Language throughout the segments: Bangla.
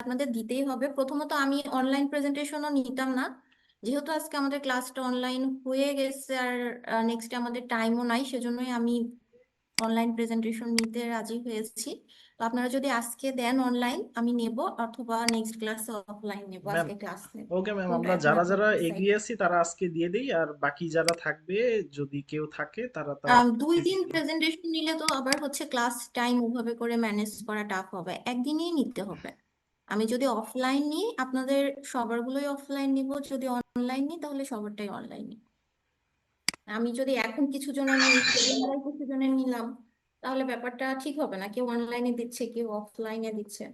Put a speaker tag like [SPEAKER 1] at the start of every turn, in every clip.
[SPEAKER 1] আপনাদের দিতেই হবে। প্রথমত আমি অনলাইন প্রেজেন্টেশনও নিতাম না, যেহেতু আজকে আমাদের ক্লাসটা অনলাইন হয়ে গেছে আর নেক্সট আমাদের টাইমও নাই, সেজন্যই আমি অনলাইন প্রেজেন্টেশন নিতে রাজি হয়েছি। তো আপনারা যদি আজকে দেন অনলাইন আমি নেব, অথবা নেক্সট ক্লাসে অফলাইন নেব,
[SPEAKER 2] ম্যাম,
[SPEAKER 1] আজকে ক্লাস নেব।
[SPEAKER 2] ওকে ম্যাম,
[SPEAKER 1] কোনটা
[SPEAKER 2] আমরা
[SPEAKER 1] এখন
[SPEAKER 2] যারা
[SPEAKER 1] আপনারা
[SPEAKER 2] যারা
[SPEAKER 1] ডিসাইড।
[SPEAKER 2] এগিয়ে আছি তারা আজকে দিয়ে দেই, আর বাকি যারা থাকবে যদি কেউ থাকে তারা তারা
[SPEAKER 1] 2 দিন
[SPEAKER 2] ফিজিক্যালি।
[SPEAKER 1] প্রেজেন্টেশন নিলে তো আবার হচ্ছে ক্লাস টাইম ওভাবে করে ম্যানেজ করা টাফ হবে, একদিনই নিতে হবে। আমি যদি অফলাইন নিই আপনাদের সবারগুলোই অফলাইন নিব, যদি অনলাইন নিই তাহলে সবারটাই অনলাইন নিই। আমি যদি এখন কিছু জনের নিই, সেদিনকার কিছু জনের নিলাম, তাহলে ব্যাপারটা ঠিক হবে না। কেউ অনলাইনে দিচ্ছে, কেউ অফলাইনে দিচ্ছে।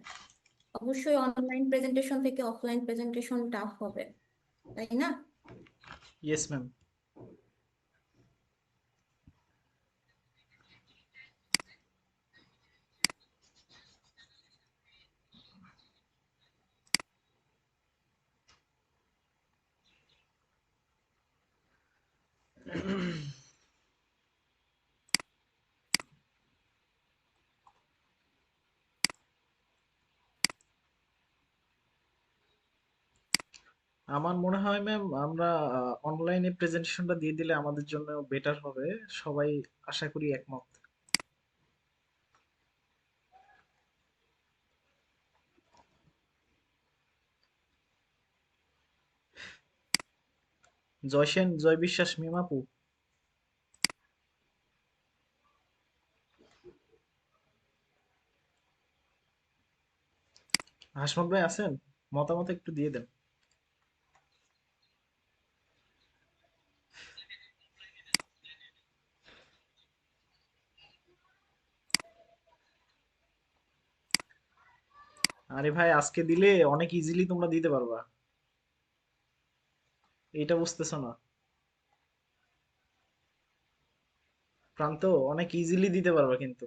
[SPEAKER 1] অবশ্যই অনলাইন প্রেজেন্টেশন থেকে অফলাইন প্রেজেন্টেশন টাফ হবে, তাই না?
[SPEAKER 2] Yes ma'am. আমার মনে হয় ম্যাম আমরা অনলাইনে প্রেজেন্টেশনটা দিয়ে দিলে আমাদের জন্য বেটার হবে। সবাই আশা করি একমত। জয় সেন, জয় বিশ্বাস, মিমাপু, হাসমত ভাই আছেন? মতামত একটু দিয়ে দেন। আরে ভাই, আজকে দিলে অনেক ইজিলি তোমরা দিতে পারবা, এইটা বুঝতেছো না? প্রান্ত, অনেক ইজিলি দিতে পারবা কিন্তু।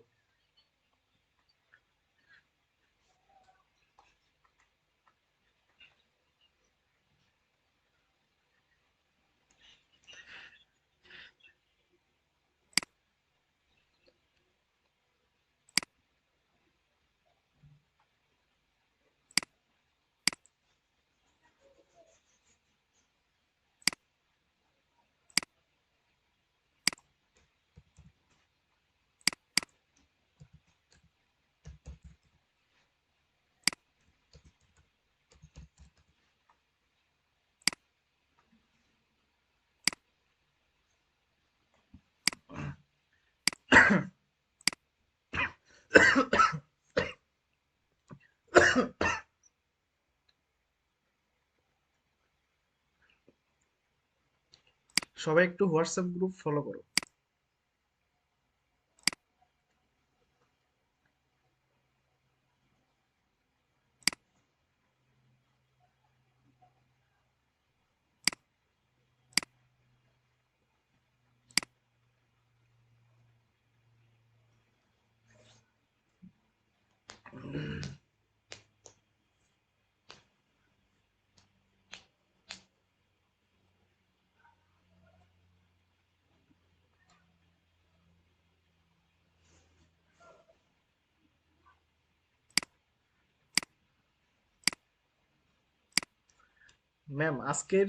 [SPEAKER 2] সবাই একটু হোয়াটসঅ্যাপ গ্রুপ ফলো করো। ম্যাম, আজকের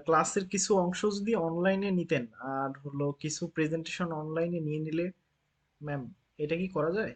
[SPEAKER 2] ক্লাসের কিছু অংশ যদি অনলাইনে নিতেন, আর হলো কিছু প্রেজেন্টেশন অনলাইনে নিয়ে নিলে, ম্যাম, এটা কি করা যায়?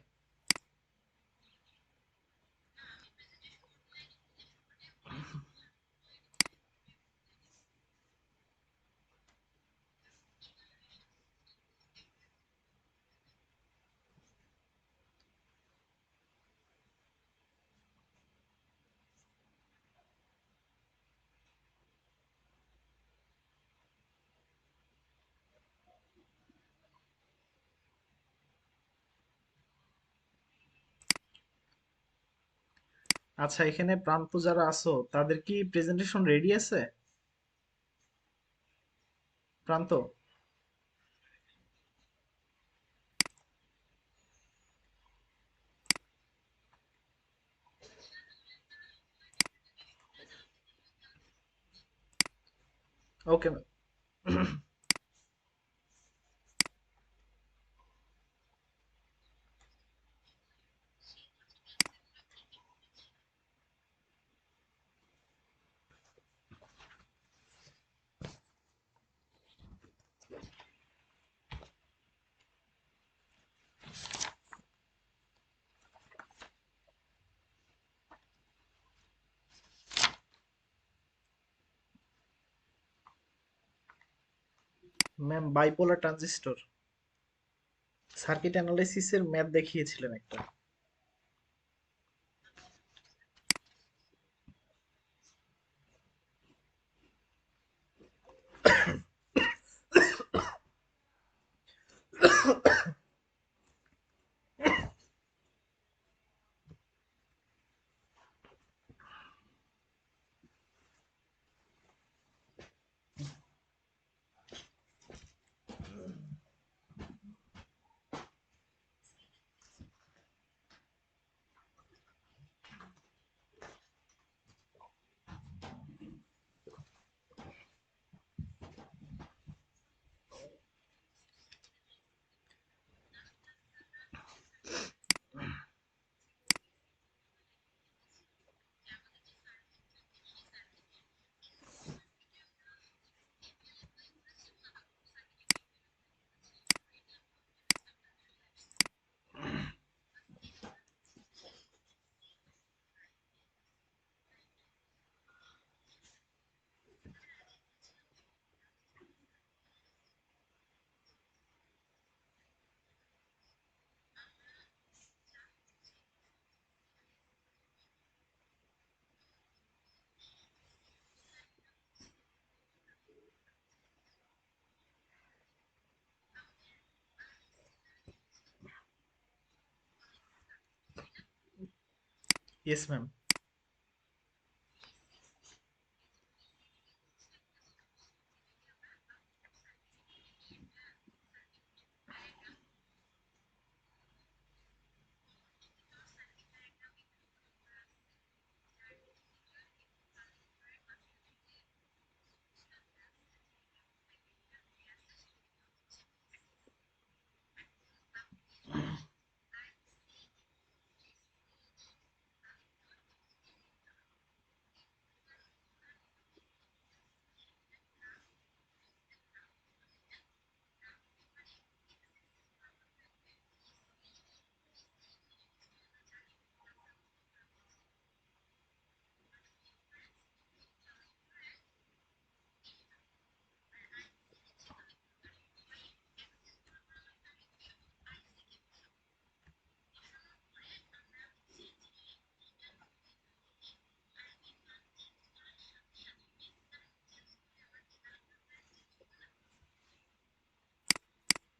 [SPEAKER 2] আচ্ছা, এখানে প্রান্ত যারা আছো তাদের কি প্রেজেন্টেশন রেডি আছে? Pranto, okay ma'am. Ma'am bipolar transistor, circuit অ্যানালাইসিসের ম্যাথ দেখিয়েছিলেন একটা। Yes ma'am.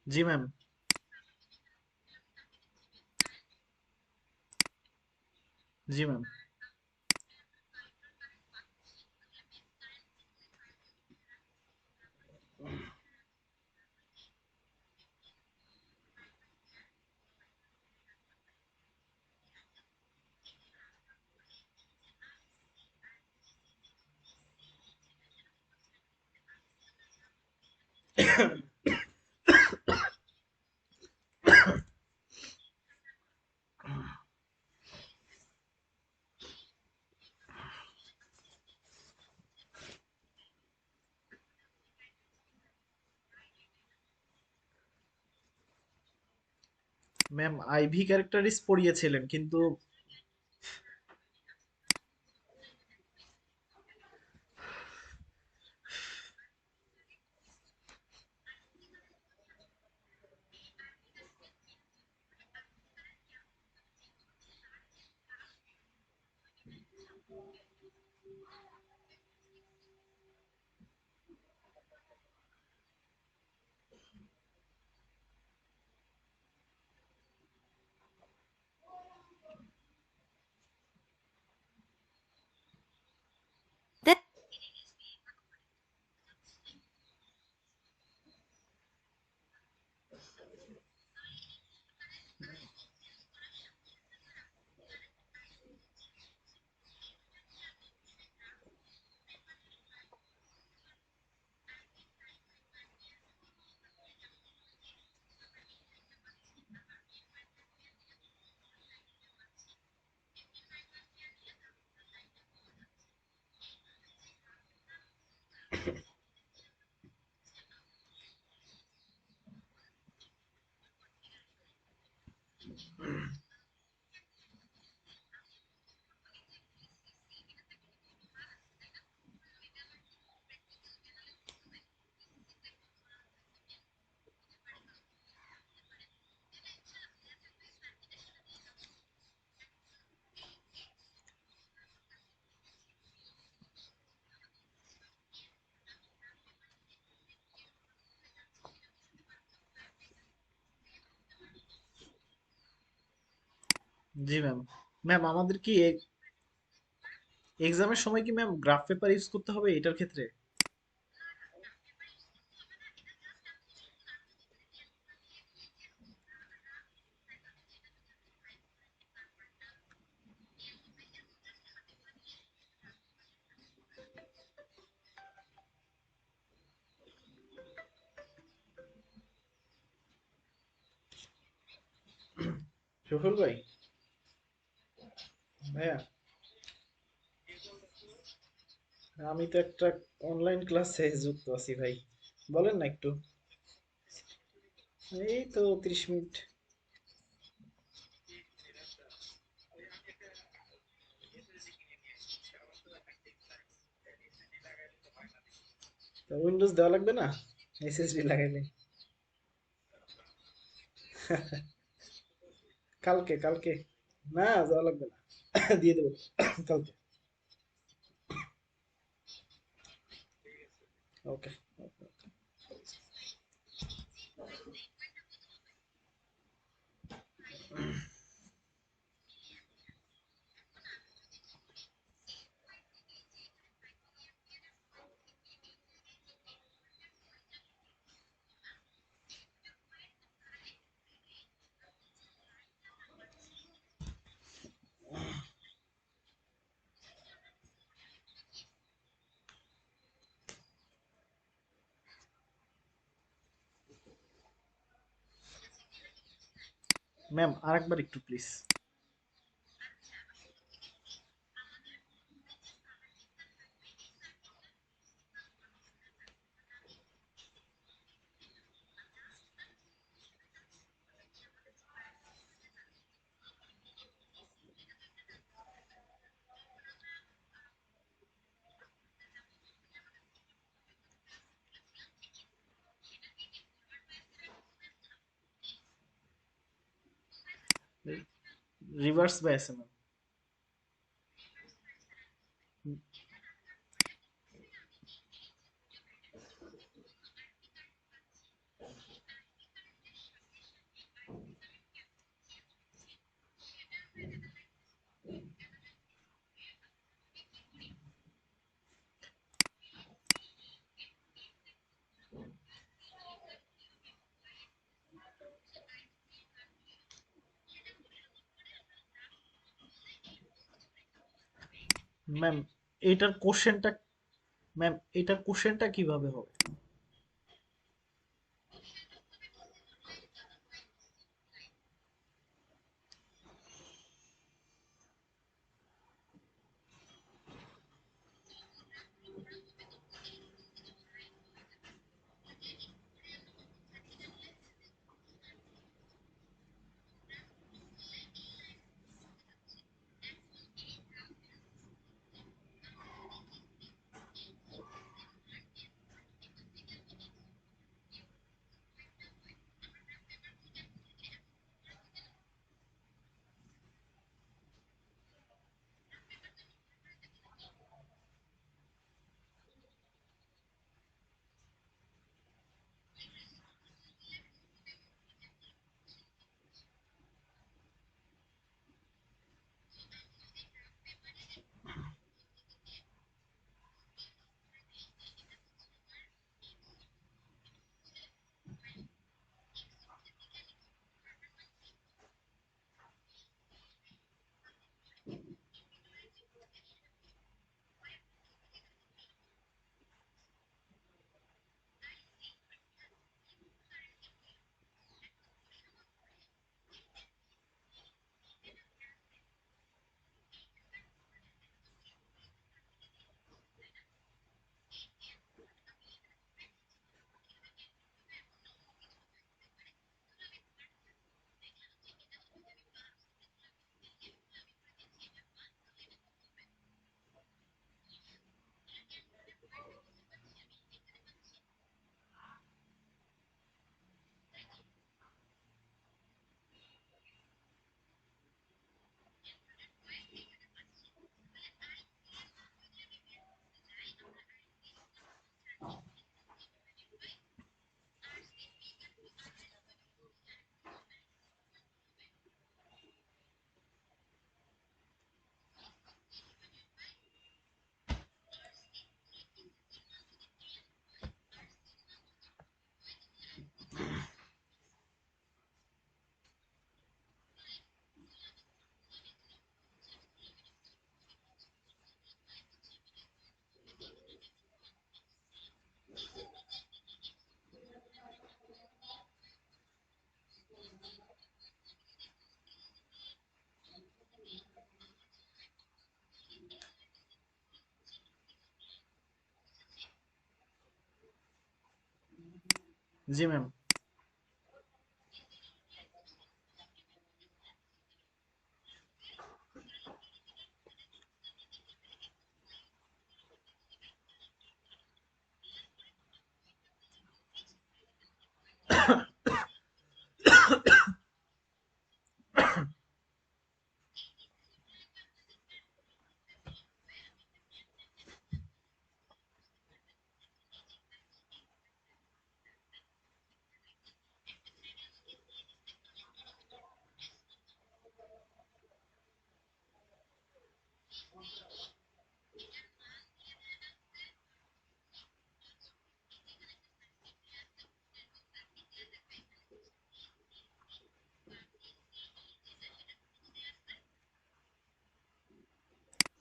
[SPEAKER 2] জি ম্যাম। জি ম্যাম। ম্যাম আইভি ক্যারেক্টারিস পড়িয়েছিলেন কিন্তু। জি ম্যাম। ম্যাম আমাদের কি এক্সামের সময় কি ম্যাম গ্রাফ পেপার ইউজ করতে হবে এটার ক্ষেত্রে? সফল ভাই, ভাইয়া, আমি তো একটা অনলাইন ক্লাসে যুক্ত আছি ভাই, বলেন না একটু। এই তো 30 মিনিট। উইন্ডোজ দেওয়া লাগবে না, এসএসডি লাগাইলে। কালকে কালকে, না দেওয়া লাগবে না, দিয়ে দেবো কালকে। ওকে। ম্যাম আরেকবার একটু প্লিজ। রিভার্স বাই আছে ম্যাম। ম্যাম এটার কোশ্চেনটা, ম্যাম এটার কোশ্চেনটা কিভাবে হবে? জি ম্যাম।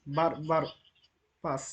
[SPEAKER 2] বার বার পাস।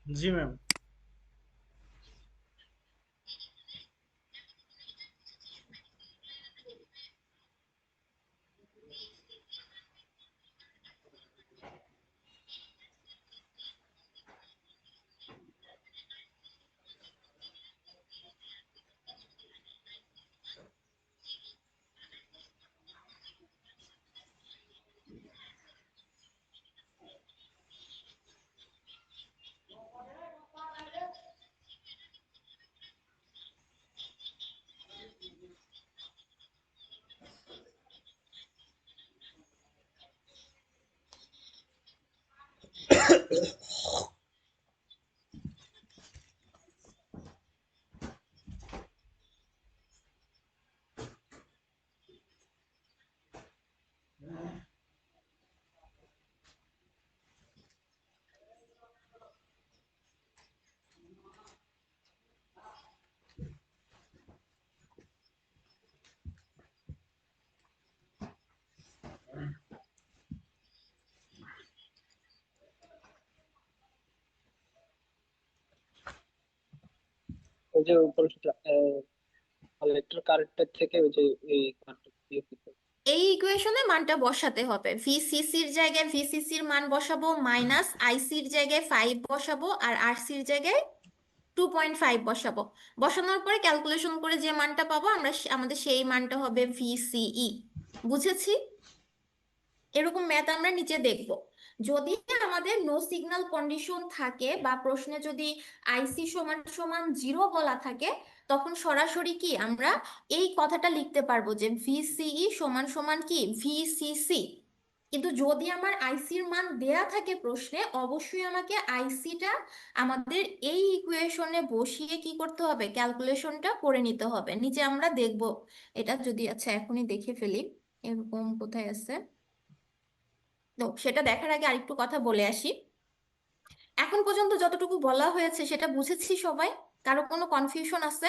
[SPEAKER 2] জি ম্যাম।
[SPEAKER 3] ওই যে উপর কালেক্টর কারেক্টর থেকে ওই যে এই কারেক্টর দিয়ে দিতে হবে।
[SPEAKER 1] এই ইকুয়েশনে মানটা বসাতে হবে, ভিসিসির জায়গায় ভিসিসির মান বসাবো, মাইনাস আইসির জায়গায় 5 বসাবো, আর আরসির জায়গায় 2.5 বসাবো। বসানোর পরে ক্যালকুলেশন করে যে মানটা পাবো আমরা আমাদের সেই মানটা হবে ভিসিই। বুঝেছি? এরকম ম্যাথ আমরা নিচে দেখব। যদি আমাদের নো সিগন্যাল কন্ডিশন থাকে বা প্রশ্নে যদি আইসি সমান সমান 0 বলা থাকে, তখন সরাসরি কি আমরা এই কথাটা লিখতে পারবো যে ভিসিই সমান সমান কি ভিসিসি। কিন্তু যদি আমার আইসির মান দেয়া থাকে প্রশ্নে, অবশ্যই আমাকে আইসিটা আমাদের এই ইকুয়েশনে বসিয়ে কি করতে হবে, ক্যালকুলেশনটা করে নিতে হবে। নিচে আমরা দেখব এটা। যদি আচ্ছা এখনই দেখে ফেলি, এরকম কোথায় আছে। তো সেটা দেখার আগে আরেকটু কথা বলে আসি। এখন পর্যন্ত যতটুকু বলা হয়েছে সেটা বুঝেছি সবাই? কারো কোনো কনফিউশন আছে?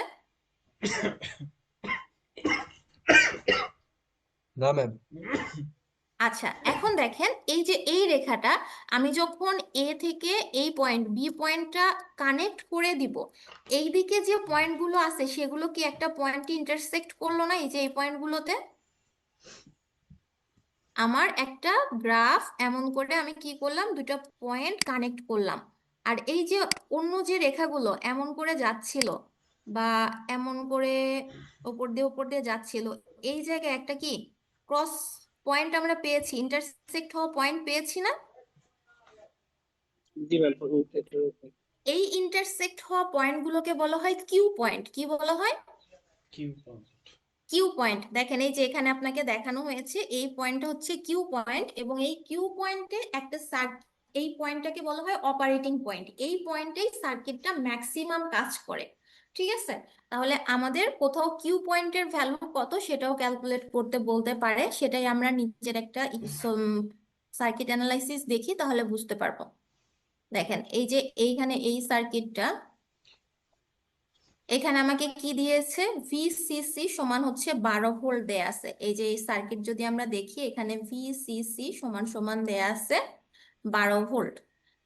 [SPEAKER 4] না ম্যাম।
[SPEAKER 1] আচ্ছা, এখন দেখেন এই যে এই রেখাটা, আমি যখন এ থেকে এই পয়েন্ট বি পয়েন্টটা কানেক্ট করে দিব, এই দিকে যে পয়েন্টগুলো আছে সেগুলো কি একটা পয়েন্টে ইন্টারসেক্ট করলো না? এই যে এই পয়েন্টগুলোতে আমার একটা গ্রাফ এমন করে আমি কি করলাম, দুটো পয়েন্ট কানেক্ট করলাম। আর এই যে অন্য যে রেখাগুলো এমন করে যাচ্ছিল বা এমন করে ওপর দিয়ে যাচ্ছিল, এই জায়গায় একটা কি ক্রস পয়েন্ট আমরা পেয়েছি, ইন্টারসেক্ট হওয়া পয়েন্ট পেয়েছি না?
[SPEAKER 3] জি ম্যাম।
[SPEAKER 1] এই ইন্টারসেক্ট হওয়া পয়েন্টগুলোকে বলা হয় কিউ পয়েন্ট। কি বলা হয়?
[SPEAKER 2] Q point.
[SPEAKER 1] Q point. দেখেন এই যে এখানে আপনাকে দেখানো হয়েছে, এই পয়েন্টটা হচ্ছে কিউ পয়েন্ট, এবং এই কিউ পয়েন্টে একটা এই পয়েন্টটাকে বলা হয় অপারেটিং পয়েন্ট। এই পয়েন্টেই সার্কিটটা ম্যাক্সিমাম কাজ করে। ঠিক আছে? তাহলে আমাদের কোথাও কিউ পয়েন্টের ভ্যালু কত সেটাও ক্যালকুলেট করতে বলতে পারে, সেটাই আমরা নিচের একটা সার্কিট অ্যানালাইসিস দেখি, তাহলে বুঝতে পারবো। দেখেন এই যে এইখানে এই সার্কিটটা, এখানে আমাকে কি দিয়েছে, ভিসিসি সমান হচ্ছে 12 ভোল্ট দেয়া আছে। এই যে এই সার্কিট যদি আমরা দেখি, এখানে ভিসিসি সমান সমান দেয়া আছে 12 ভোল্ট।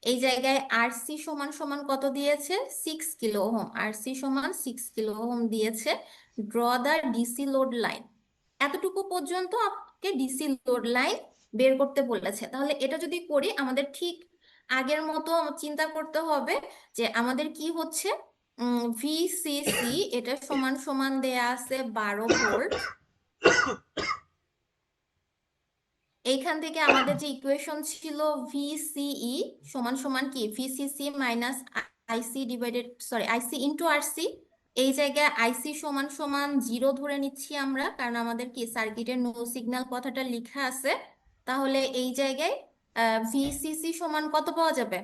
[SPEAKER 1] এই জায়গায় আরসি সমান সমান কত দিয়েছে, 6 কিলো ওহম। আরসি সমান 6 কিলো ওহম দিয়েছে। ড্র দা ডিসি লোড লাইন। এতটুকু পর্যন্ত আপনাকে ডিসি লোড লাইন বের করতে বলেছে। তাহলে এটা যদি করি, আমাদের ঠিক আগের মতো চিন্তা করতে হবে যে আমাদের কি হচ্ছে, ভিসিসি এটা সমান সমান দেয়া আছে 12 ভোল্ট। এইখান থেকে আমাদের যে ইকুয়েশন ছিল ভিসিই সমান সমান কি VCC minus IC divided, sorry IC into RC. এই জায়গায় আইসি সমান সমান 0 ধরে নিচ্ছি আমরা, কারণ আমাদের কি সার্কিটের নো সিগন্যাল কথাটা লেখা আছে। তাহলে এই জায়গায় ভিসিসি সমান কত পাওয়া যাবে,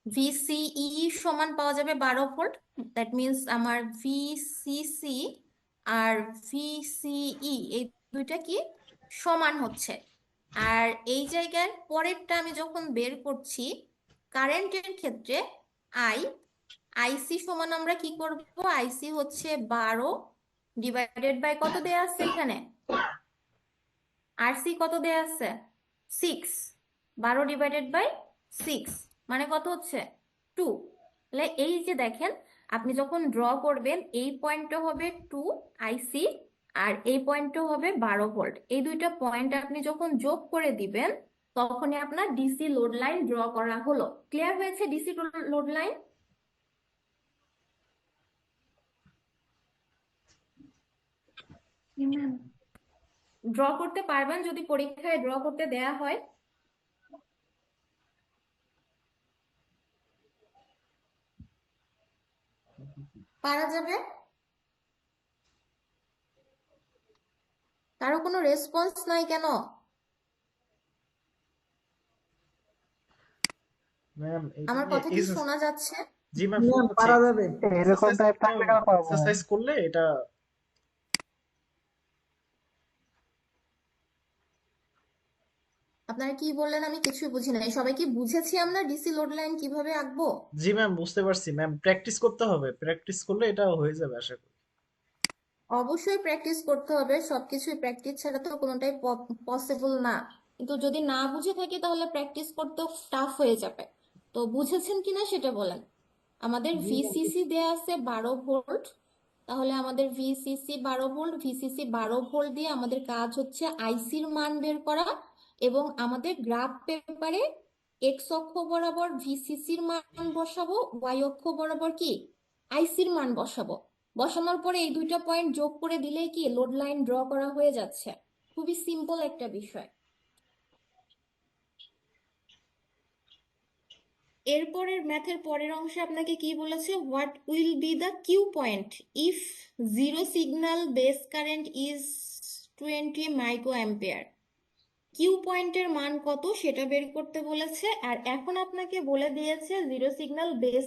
[SPEAKER 1] ভিসিই সমান পাওয়া যাবে 12 ভোল্ট। দ্যাট মিনস আমার ভিসিসি আর ভিসিই এই দুইটা কি সমান হচ্ছে। আর এই জায়গার পরেরটা আমি যখন বের করছি কারেন্টের ক্ষেত্রে, আই আইসি সমান আমরা কি করব, আইসি হচ্ছে 12 ডিভাইডেড বাই কত দেয়া আছে এখানে, আরসি কত দেয়া আছে 6। 12 ডিভাইডেড বাই 6 মানে কত হচ্ছে 2। তাহলে এই যে দেখেন, আপনি যখন ড্র করবেন এই পয়েন্টটা হবে 2 আইসি, আর এই পয়েন্টটা হবে 12 ভোল্ট। এই দুইটা পয়েন্ট আপনি যখন যোগ করে দিবেন, তখনই আপনার ডিসি লোড লাইন ড্র করা হলো। ক্লিয়ার হয়েছে ডিসি লোড লাইন? ড্র করতে পারবেন যদি পরীক্ষায় ড্র করতে দেয়া হয়? পারা যাবে? কারো কোনো রেসপন্স নাই কেন?
[SPEAKER 2] ম্যাম এটা
[SPEAKER 1] আমার
[SPEAKER 2] নিয়ে
[SPEAKER 1] কথা কি শোনা যাচ্ছে?
[SPEAKER 2] জি ম্যাম
[SPEAKER 5] ম্যাম
[SPEAKER 2] শোনা
[SPEAKER 5] পারা
[SPEAKER 2] যাচ্ছে।
[SPEAKER 5] যাবে।
[SPEAKER 3] এরকম টাইপ থাকলে কেন পারবো না?
[SPEAKER 2] এক্সারসাইজ করলে এটা
[SPEAKER 1] আপনারা কি বললেন আমি কিছুই বুঝি নাই। সবাই কি বুঝেছি আমরা ডিসি লোড লাইন কিভাবে আঁকবো?
[SPEAKER 2] জি ম্যাম বুঝতে পারছি ম্যাম, প্র্যাকটিস করতে হবে, প্র্যাকটিস করলে এটা হয়ে যাবে আশা করি।
[SPEAKER 1] অবশ্যই প্র্যাকটিস করতে হবে, সবকিছুই প্র্যাকটিস ছাড়া তো কোনোটাই পসিবল না। কিন্তু যদি না বুঝে থাকি তাহলে প্র্যাকটিস করতেও টাফ হয়ে যাবে। তো বুঝেছেন কিনা সেটা বলেন। আমাদের
[SPEAKER 3] জি ম্যাম।
[SPEAKER 1] ভিসিসি দেয়া আছে 12 ভোল্ট, তাহলে আমাদের ভিসিসি 12 ভোল্ট দিয়ে আমাদের কাজ হচ্ছে আইসির মান বের করা, এবং আমাদের গ্রাফ পেপারে এক্স অক্ষ বরাবর ভিসিসির মান বসাবো, ওয়াই অক্ষ বরাবর কি আইসির মান বসাবো। বসানোর পরে এই দুইটা পয়েন্ট যোগ করে দিলেই কি লোড লাইন ড্র করা হয়ে যাচ্ছে। খুবই সিম্পল একটা বিষয়। এরপরের ম্যাথের পরের অংশে আপনাকে কি বলেছে, what will be the Q point if zero signal base current is 20 micro ampere. Q পয়েন্টের মান কত সেটা বের করতে বলেছে। আর এখন আপনাকে বলে দিয়েছে জিরো সিগন্যাল বেস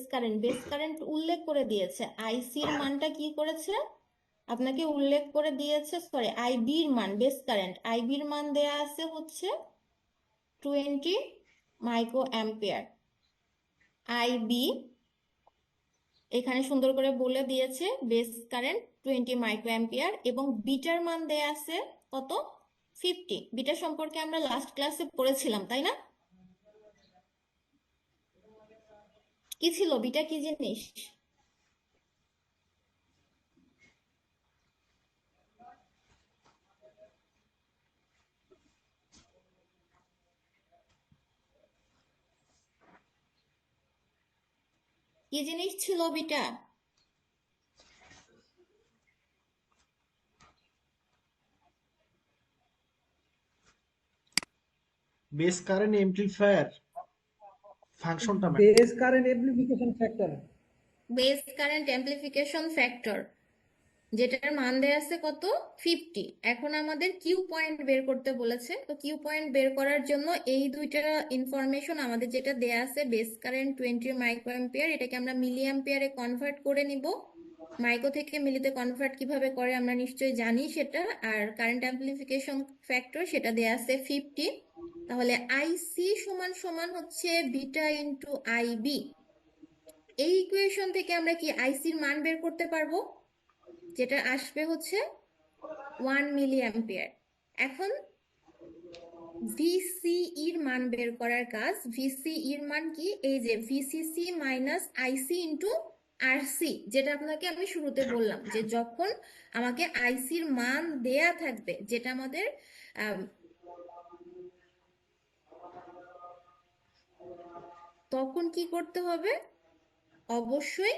[SPEAKER 1] কারেন্ট উল্লেখ করে দিয়েছে, আইসির মানটা কি করেছে আপনাকে উল্লেখ করে দিয়েছে, সরি আইবির মান, বেস কারেন্ট আইবির মান দেয়া আছে হচ্ছে 20 মাইক্রো অ্যাম্পিয়ার। আইবি এখানে সুন্দর করে বলে দিয়েছে বেস কারেন্ট 20 মাইক্রো অ্যাম্পিয়ার, এবং বিটার মান দেয়া আছে কত 50। বিটা সম্পর্কে আমরা লাস্ট ক্লাসে পড়েছিলাম তাই না? কি ছিল বিটা, কি জিনিস? কি জিনিস ছিল বিটা?
[SPEAKER 2] বেস কারেন্ট এমপ্লিফায়ার ফাংশনটা ma'am.
[SPEAKER 4] Base current amplification factor.
[SPEAKER 1] Base current amplification factor, যেটার মান দেয়া আছে কত 50। এখন আমাদের কিউ পয়েন্ট বের করতে বলেছে, তো কিউ পয়েন্ট বের করার জন্য এই দুইটা ইনফরমেশন আমাদের যেটা দেয়া আছে, বেস কারেন্ট 20 মাইক্রো অ্যাম্পিয়ার, এটাকে আমরা মিলি অ্যাম্পিয়ারে কনভার্ট করে নিব। মাইক্রো থেকে মিলিতে কনভার্ট কিভাবে করে আমরা নিশ্চয়ই জানি সেটা। আর কারেন্ট অ্যাম্প্লিফিকেশন ফ্যাক্টর সেটা দেয়া আছে 50। তাহলে আইসি সমান সমান হচ্ছে বিটা ইন্টু আইবি। এই ইকুয়েশন থেকে আমরা কি আইসির মান বের করতে পারবো, যেটা আসবে হচ্ছে 1 মিলি অ্যাম্পিয়ার। এখন ভিসিইর মান বের করার কাজ। ভিসিইর মান কি, এই যে ভিসিসি মাইনাস আইসি ইন্টু আরসি, যেটা আপনাকে আমি শুরুতে বললাম যে যখন আমাকে আইসির মান দেয়া থাকবে, যেটা আমাদের তখন কি করতে হবে, অবশ্যই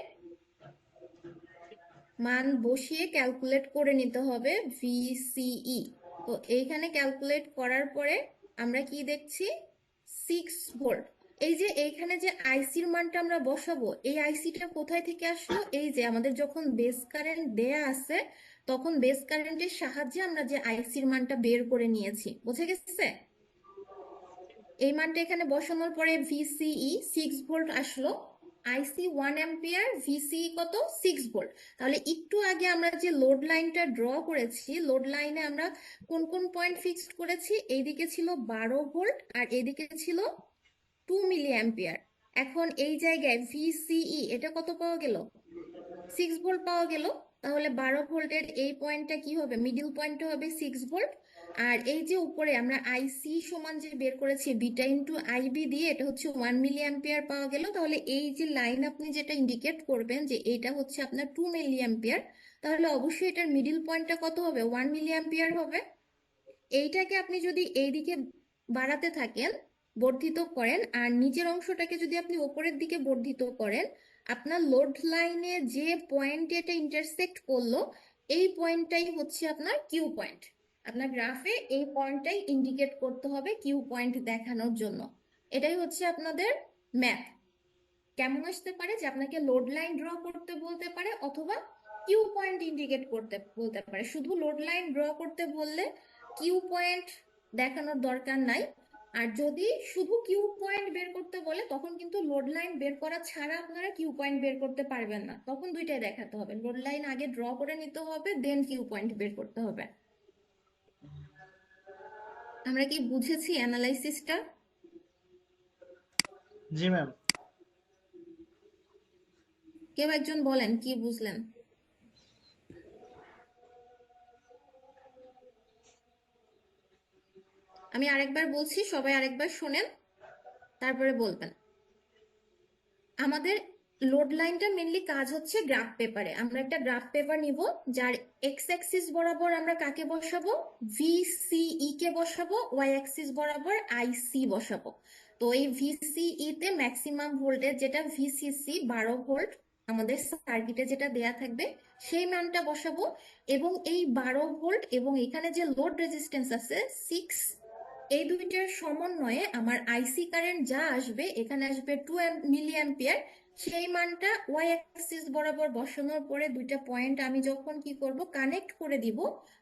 [SPEAKER 1] মান বসিয়ে ক্যালকুলেট করে নিতে হবে ভিসিই। তো এইখানে ক্যালকুলেট করার পরে আমরা কি দেখছি 6 ভোল্ট। এই যে এইখানে যে আইসির মানটা আমরা বসাবো, এই আইসিটা কোথায় থেকে আসলো, এই যে আমাদের যখন বেস কারেন্ট দেয়া আছে তখন বেস কারেন্টের সাহায্যে আমরা যে আইসির মানটা বের করে নিয়েছি, বুঝে গেছে? এই মানটা এখানে বসানোর পরে ভিসিই 6 ভোল্ট আসলো, আইসি 1 অ্যাম্পিয়ার, ভিসিই কত 6 ভোল্ট। তাহলে একটু আগে আমরা যে লোড লাইনটা ড্র করেছি, লোড লাইনে আমরা কোন কোন পয়েন্ট ফিক্সড করেছি, এইদিকে ছিল 12 ভোল্ট আর এইদিকে ছিল 2 মিলি অ্যাম্পিয়ার। এখন এই জায়গায় ভিসিই এটা কত পাওয়া গেল, 6 ভোল্ট পাওয়া গেল। তাহলে 12 ভোল্টের এই পয়েন্টটা কি হবে, মিডিল পয়েন্টটা হবে 6 ভোল্ট। আর এই যে উপরে আমরা আইসি সমান যে বের করেছি বিটা ইন্টু আইবি দিয়ে, এটা হচ্ছে 1 মিলি অ্যাম্পিয়ার পাওয়া গেল। তাহলে এই যে লাইন আপনি যেটা ইন্ডিকেট করবেন যে এটা হচ্ছে আপনার 2 মিলি অ্যাম্পিয়ার, তাহলে অবশ্যই এটার মিডিল পয়েন্টটা কত হবে, 1 মিলি অ্যাম্পিয়ার হবে। এইটাকে আপনি যদি এইদিকে বাড়াতে থাকেন, বর্ধিত করেন, আর নিচের অংশটাকে যদি আপনি উপরের দিকে বর্ধিত করেন, আপনার লোড লাইনে যে পয়েন্টে এটা ইন্টারসেক্ট করলো এই পয়েন্টটাই হচ্ছে আপনার কিউ পয়েন্ট। আপনার গ্রাফে এই পয়েন্টটাই ইন্ডিকেট করতে হবে কিউ পয়েন্ট দেখানোর জন্য। এটাই হচ্ছে আপনাদের ম্যাথ। কেমন আসতে পারে যে আপনাকে লোড লাইন ড্র করতে বলতে পারে, অথবা কিউ পয়েন্ট ইন্ডিকেট করতে বলতে পারে। শুধু লোড লাইন ড্র করতে বললে কিউ পয়েন্ট দেখানোর দরকার নাই। আর যদি শুধু কিউ পয়েন্ট বের করতে বলে তখন কিন্তু লোড লাইন বের করা ছাড়া আপনারা কিউ পয়েন্ট বের করতে পারবেন না, তখন দুইটাই দেখাতে হবে, লোড লাইন আগে ড্র করে নিতে হবে, দেন কিউ পয়েন্ট বের করতে হবে। আমরা কি বুঝেছি অ্যানালাইসিসটা?
[SPEAKER 2] জি ম্যাম।
[SPEAKER 1] কেউ একজন বলেন কি বুঝলেন। আমি আরেকবার বলছি, সবাই আরেকবার শোনেন, তারপরে বলবেন। আমাদের লোড লাইনটা মেনলি কাজ হচ্ছে গ্রাফ পেপারে। আমরা একটা গ্রাফ পেপার নিব, যার এক্স অ্যাক্সিস বরাবর আমরা কাকে বসাবো, ভিসিই কে বসাবো, ওয়াই অ্যাক্সিস বরাবর আইসি বসাবো। তো এই ভিসিই তে ম্যাক্সিমাম ভোল্টেজ যেটা ভিসিসি 12 ভোল্ট আমাদের সার্কিটে যেটা দেয়া থাকবে সেই মানটা বসাবো। এবং এই 12 ভোল্ট এবং এখানে যে লোড রেজিস্ট্যান্স আছে 6, এই দুইটার সমন্বয়ে আমার আইসি কারেন্ট যা আসবে, এখানে আসবে 2 মিলি অ্যাম্পিয়ার। সেই মানটা ওয়াই অ্যাক্সিস বরাবর বসানোর পরে দুইটা পয়েন্ট আমি যখন কি করব, কানেক্ট করে দিব,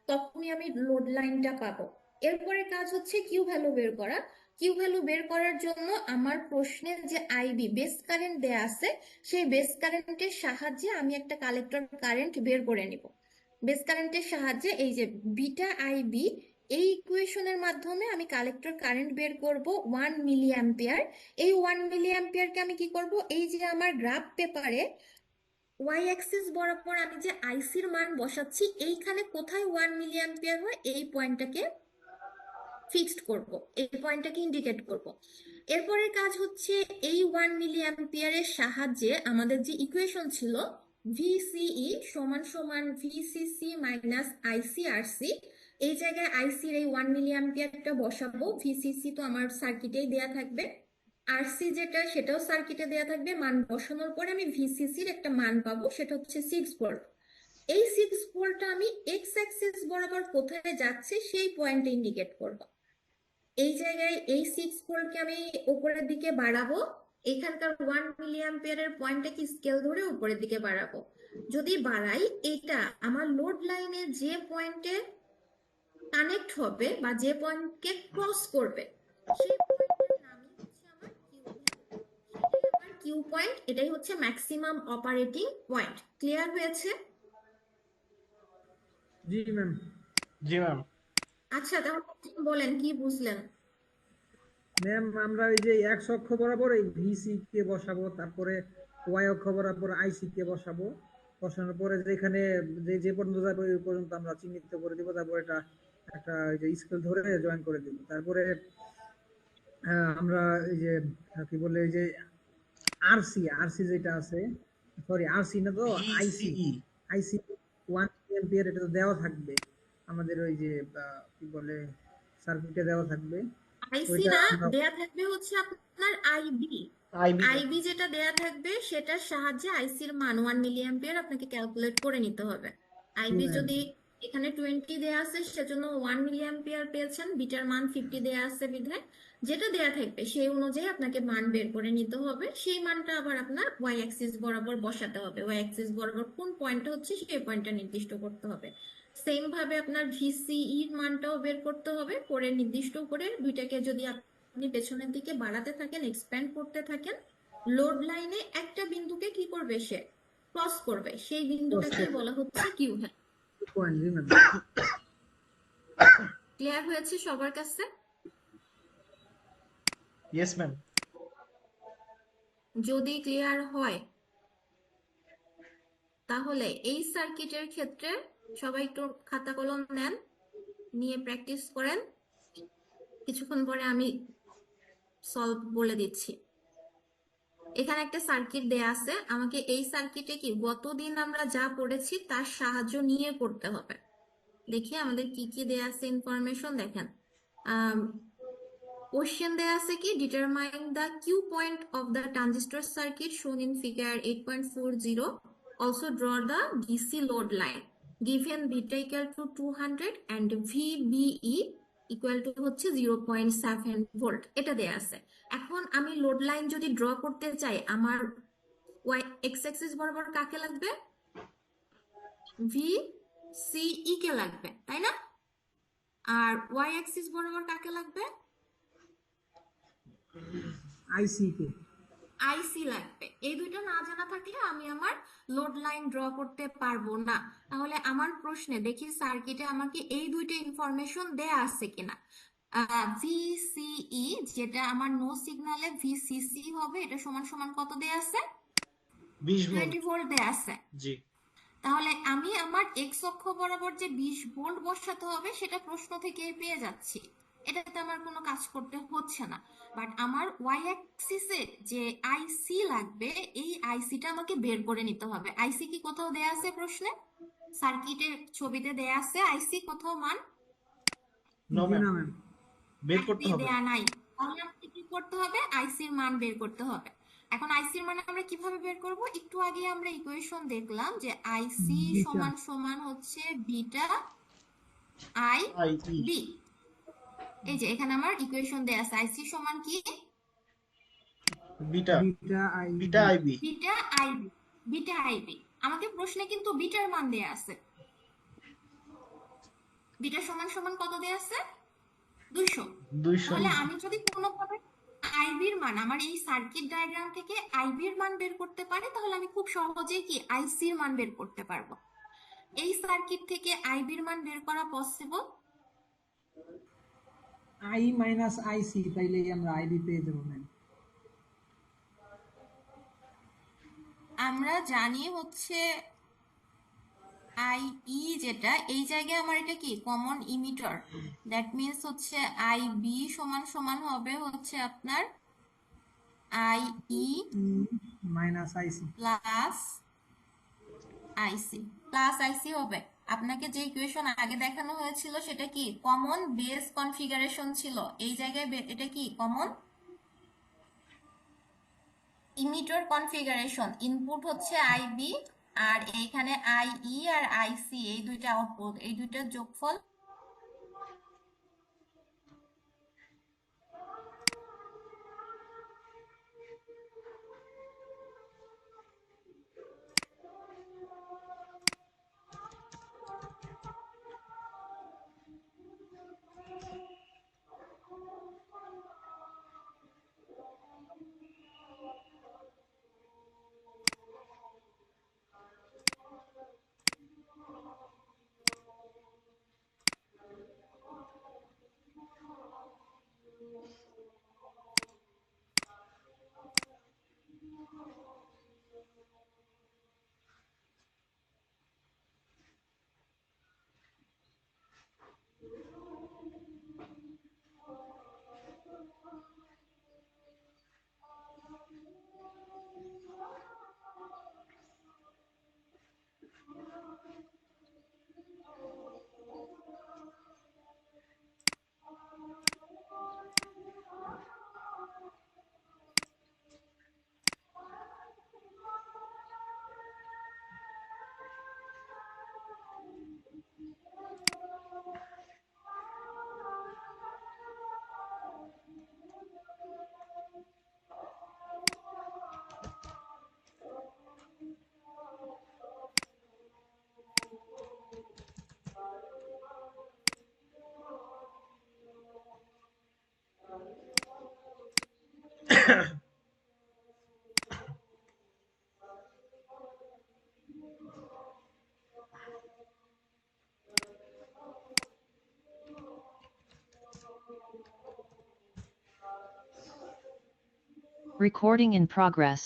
[SPEAKER 1] তখনই আমি লোড লাইনটা পাবো। এরপরে কাজ হচ্ছে কিউ ভ্যালু বের করা। কিউ ভ্যালু বের করার জন্য আমার প্রশ্নে যে আইবি বেস কারেন্ট দেয়া আছে, সেই বেস কারেন্টের সাহায্যে আমি একটা কালেক্টর কারেন্ট বের করে নিব। বেস কারেন্টের সাহায্যে এই যে বিটা আইবি, এই ইকুয়েশনের মাধ্যমে আমি কালেক্টর কারেন্ট বের করব 1 মিলি অ্যাম্পিয়ার। এই 1 মিলি অ্যাম্পিয়ারকে আমি কি করব, এই যে আমার গ্রাফ পেপারে ওয়াই অ্যাক্সিস বরাবর আমি যে আইসির মান বসাচ্ছি, এইখানে কোথায় 1 মিলি অ্যাম্পিয়ার হয় এই পয়েন্টটাকে ফিক্সড করব, এই পয়েন্টটাকে ইন্ডিকেট করব। এরপরের কাজ হচ্ছে এই 1 মিলি অ্যাম্পিয়ারের সাহায্যে আমাদের যে ইকুয়েশন ছিল ভিসিই সমান সমান ভিসিসি মাইনাস আইসিআরসি, এই জায়গায় আইসির এই 1 মিলি অ্যাম্পিয়ারটা বসাবো। ভিসিসি তো আমার সার্কিটেই দেয়া থাকবে, আরসি যেটা সেটাও সার্কিটে দেয়া থাকবে। মান বসানোর পরে আমি ভিসিসির একটা মান পাবো, সেটা হচ্ছে 6 ভোল্ট। এই 6 ভোল্টটা আমি এক্স অ্যাক্সিস বরাবর কোথায় যাচ্ছে সেই পয়েন্টে ইন্ডিকেট করব। এই জায়গায় এই 6 ভোল্টকে আমি উপরের দিকে বাড়াবো, এখানকার 1 মিলি অ্যাম্পিয়ারের পয়েন্টটাকে স্কেল ধরে উপরের দিকে বাড়াবো। যদি বাড়াই, এটা আমার লোড লাইনে যে পয়েন্টে কানেক্ট হবে বা যে পয়েন্টকে ক্রস করবে, সেই পয়েন্টের নামই হচ্ছে আমার কিউ ভ্যালু। সেটাই আমার কিউ পয়েন্ট, এটাই হচ্ছে ম্যাক্সিমাম অপারেটিং পয়েন্ট। ক্লিয়ার হয়েছে?
[SPEAKER 4] জি ম্যাম।
[SPEAKER 2] জি ম্যাম।
[SPEAKER 1] আচ্ছা, তাহলে বলেন কি বুঝলেন?
[SPEAKER 4] ম্যাম আমরা ওই যে এক্স অক্ষ বরাবর এই ভিসি কে বসাবো, তারপরে ওয়াই অক্ষ বরাবর আইসি কে বসাবো, বসানোর পরে যেখানে যে যে পর্যন্ত যাবে ওই পর্যন্ত আমরা চিহ্নিত করে দিব, তারপর এটা একটা ওই যে স্কেল ধরে জয়েন করে দিব। তারপরে আমরা এই যে কি বলে এই যে আরসি আরসি যেটা আছে, সরি আরসি না তো আইসি,
[SPEAKER 2] ভিসিই।
[SPEAKER 4] আইসি 1 এম্পিয়ার এটা তো দেওয়া থাকবে আমাদের ওই যে কি বলে সার্কিটে দেওয়া থাকবে।
[SPEAKER 1] আইসি
[SPEAKER 4] ওইটা
[SPEAKER 1] না,
[SPEAKER 4] আমরা
[SPEAKER 1] দেয়া থাকবে হচ্ছে আপনার আইবি।
[SPEAKER 2] আইবি।
[SPEAKER 1] আইবি যেটা দেয়া থাকবে সেটার সাহায্যে আইসির মান 1 মিলি অ্যাম্পিয়ার আপনাকে ক্যালকুলেট করে নিতে হবে। আইবি যদি এখানে 20 দেয়া আছে, সেজন্য 1 মিলি অ্যাম্পিয়ার পেয়েছেন, বিটার মান 50 দেয়া আছে বিধায় যেটা দেয়া থাকবে সেই অনুযায়ী আপনাকে মান বের করে নিতে হবে। সেই মানটা আবার আপনার ওয়াই অ্যাক্সিস বরাবর বসাতে হবে। ওয়াই অ্যাক্সিস বরাবর কোন পয়েন্টটা হচ্ছে সেই পয়েন্টটা নির্দিষ্ট করতে হবে। সেম ভাবে আপনার ভিসিই এর মানটাও বের করতে হবে, করে নির্দিষ্ট করে দুইটাকে যদি আপনি পেছনের দিকে বাড়াতে থাকেন, এক্সপ্যান্ড করতে থাকেন, লোড লাইনে একটা বিন্দুকে কি করবে, সে ক্রস করবে, সেই বিন্দুটাকে বলা হচ্ছে কিউ ভ্যালু।
[SPEAKER 4] পয়েন্ট। জি ম্যাম।
[SPEAKER 1] ক্লিয়ার হয়েছে সবার কাছে?
[SPEAKER 2] Yes ma'am.
[SPEAKER 1] যদি ক্লিয়ার হয় তাহলে এই সার্কিটের ক্ষেত্রে সবাই একটু খাতা কলম নেন, নিয়ে প্র্যাকটিস করেন। কিছুক্ষণ পরে আমি সলভ বলে দিচ্ছি। এখানে একটা সার্কিট দেয়া আছে, আমাকে এই সার্কিটে কি গতদিন আমরা যা পড়েছি তার সাহায্য নিয়ে করতে হবে। দেখি আমাদের কি কি দেয়া আছে ইনফরমেশন। দেখেন, কোশ্চেন দেয়া আছে কি, determine the Q point of the transistor circuit shown in figure 8.40, also draw the DC load line given beta equal to 200 and VBE equal to হচ্ছে 0.7 ভোল্ট, এটা দেয়া আছে। এখন আমি লোড লাইন যদি ড্র করতে চাই, আমার ওয়াই এক্স অ্যাক্সিস বরাবর কাকে লাগবে, ভিসিই কে লাগবে, তাই না? আর ওয়াই অ্যাক্সিস বরাবর কাকে লাগবে,
[SPEAKER 4] আইসি কে
[SPEAKER 1] আইসি লাগবে। এই দুইটা না জানা থাকলে আমি আমার লোড লাইন ড্র করতে পারবো না। তাহলে আমার প্রশ্নে দেখি সার্কিটে আমাকে এই দুইটা ইনফরমেশন দেয়া আছে কিনা। ভিসিই যেটা আমার নো সিগনালে ভিসিসি হবে, এটা সমান সমান কত দেয়া আছে,
[SPEAKER 2] 20 ভোল্ট।
[SPEAKER 1] 20 ভোল্ট দেয়া আছে।
[SPEAKER 2] জি।
[SPEAKER 1] তাহলে আমি আমার এক্স অক্ষ বরাবর যে 20 ভোল্ট বসাতে হবে সেটা প্রশ্ন থেকেই পেয়ে যাচ্ছি। এটাতে আমার কোনো কাজ করতে হচ্ছে না। বাট আমার ওয়াই অ্যাক্সিসে যে আইসি লাগবে, এই আইসিটা আমাকে বের করে নিতে হবে। আইসি কি কোথাও দেয়া আছে প্রশ্নে? সার্কিটের ছবিতে দেয়া আছে আইসি কোথাও মান?
[SPEAKER 2] নো
[SPEAKER 4] জি
[SPEAKER 2] ম্যাম,
[SPEAKER 4] না ম্যাম।
[SPEAKER 2] বের করতে
[SPEAKER 1] আইসি
[SPEAKER 2] হবে।
[SPEAKER 1] দেয়া নাই। তাহলে আমাকে কি করতে হবে? আইসির মান বের করতে হবে। এখন আইসির মান আমরা কিভাবে বের করব? একটু আগে আমরা ইকুয়েশন দেখলাম যে আইসি
[SPEAKER 4] বিটা
[SPEAKER 1] সমান সমান হচ্ছে beta I
[SPEAKER 2] I E
[SPEAKER 1] B. এই যে এখানে আমার ইকুয়েশন দেয়া আছে, আইসি সমান কি?
[SPEAKER 2] Beta
[SPEAKER 4] beta I
[SPEAKER 2] beta
[SPEAKER 4] B.
[SPEAKER 2] I B.
[SPEAKER 1] Beta IB. Beta IB আমাকে প্রশ্নে কিন্তু বিটার মান দেয়া আছে। বিটা সমান সমান কত দেয়া আছে? 200।
[SPEAKER 2] 200।
[SPEAKER 1] তাহলে আমি যদি কোনোভাবে আইবির মান, আমার এই সার্কিট ডায়াগ্রাম থেকে আইবির মান বের করতে পারি, তাহলে আমি খুব সহজেই কি আইসির মান বের করতে পারবো। এই সার্কিট থেকে আইবির মান বের করা পসিবল?
[SPEAKER 4] আই মাইনাস আইসি, তাইলে আমরা আইবি পেয়ে যাবো ম্যাম।
[SPEAKER 1] আমরা জানি হচ্ছে আই ই, যেটা এই জায়গায় আমার এটা কি কমন ইমিটর, দ্যাট মিন্স হচ্ছে আই বি সমান সমান হবে হচ্ছে আপনার I E
[SPEAKER 4] minus IC.
[SPEAKER 1] Plus IC. Plus আইসি হবে। আপনাকে যে ইকুয়েশন আগে দেখানো হয়েছিল সেটা কি কমন বেস কনফিগারেশন ছিল, এই জায়গায় এটা কি কমন ইমিটর কনফিগারেশন। ইনপুট হচ্ছে আইবি, আর এইখানে আই ই আর আইসি, এই দুইটা আউটপুট, এই দুইটার যোগফল।
[SPEAKER 5] Recording in progress.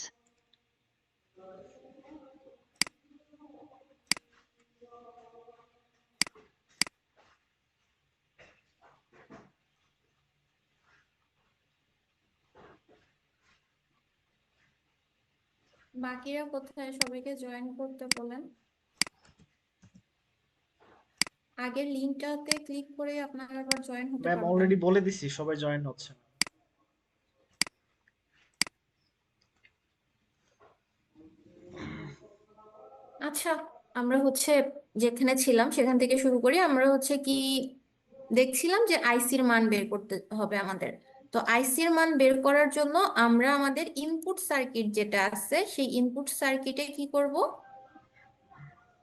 [SPEAKER 1] বাকিরা কোথায়? সবাইকে জয়েন করতে বলেন। আগের লিঙ্কটাতে ক্লিক করে আপনারা আবার জয়েন হতে
[SPEAKER 2] ম্যাম
[SPEAKER 1] পারবেন।
[SPEAKER 2] অলরেডি বলে দিছি, সবাই জয়েন হচ্ছে না।
[SPEAKER 1] আচ্ছা, আমরা হচ্ছে যেখানে ছিলাম সেখান থেকে শুরু করি। আমরা হচ্ছে কি দেখছিলাম যে আইসির মান বের করতে হবে আমাদের। তো আইসির মান বের করার জন্য আমরা আমাদের ইনপুট সার্কিট যেটা আছে সেই ইনপুট সার্কিটে কি করব?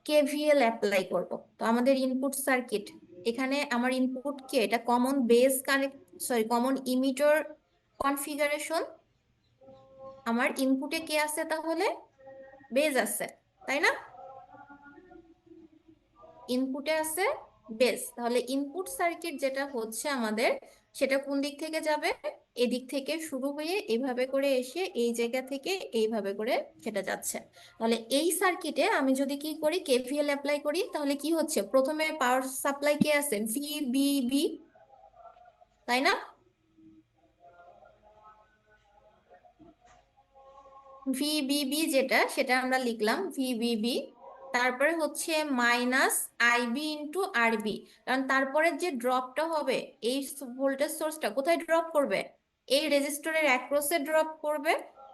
[SPEAKER 1] কেভিএল অ্যাপ্লাই করব। তো আমাদের ইনপুট সার্কিট, এখানে আমার ইনপুট কে, এটা common base connect, sorry common emitter configuration. আমার ইনপুটে কে আছে তাহলে? বেজ আছে, তাই না? ইনপুটে আছে বেস। তাহলে ইনপুট সার্কিট যেটা হচ্ছে আমাদের, সেটা কোন দিক থেকে যাবে? এদিক থেকে শুরু হয়ে এইভাবে করে এসে এই জায়গা থেকে এইভাবে করে সেটা যাচ্ছে। তাহলে এই সার্কিটে আমি যদি কি করি, কেভিএল অ্যাপ্লাই করি, তাহলে কি হচ্ছে? প্রথমে পাওয়ার সাপ্লাই কে আছে? V B B. তাই না? ভিবিবি যেটা সেটা আমরা লিখলাম ভিবিবি, তারপরে হচ্ছে মাইনাস আইবি ইন্টু আরবি, কারণ তারপরে যে ড্রপটা হবে এই ভোল্টেজ সোর্সটা কোথায় ড্রপ করবে? এই রেজিস্টরের অ্যাক্রসে ড্রপ করবে।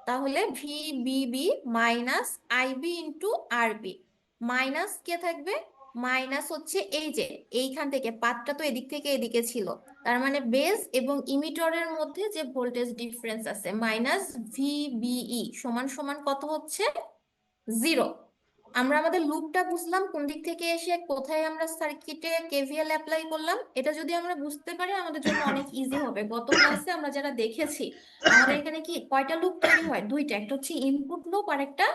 [SPEAKER 1] তাহলে ভিবিবি মাইনাস আইবি ইন্টু আরবি, মাইনাস কে থাকবে? মাইনাস হচ্ছে এই যে এইখান থেকে পাতটা তো এদিক থেকে এদিকে ছিল, তার মানে বেস এবং ইমিটরের মধ্যে যে ভোল্টেজ ডিফারেন্স আছে মাইনাস ভিবিই সমান সমান কত হচ্ছে? 0। আমরা আমাদের লুপটা বুঝলাম কোন দিক থেকে এসে কোথায় আমরা সার্কিটে কেভিএল অ্যাপ্লাই করলাম। এটা যদি আমরা বুঝতে পারি আমাদের জন্য অনেক ইজি হবে। গত ক্লাসে আমরা যারা দেখেছি আমাদের এখানে কি কয়টা লুপ তৈরি হয়? দুইটা, একটা হচ্ছে ইনপুট লুপ আর একটা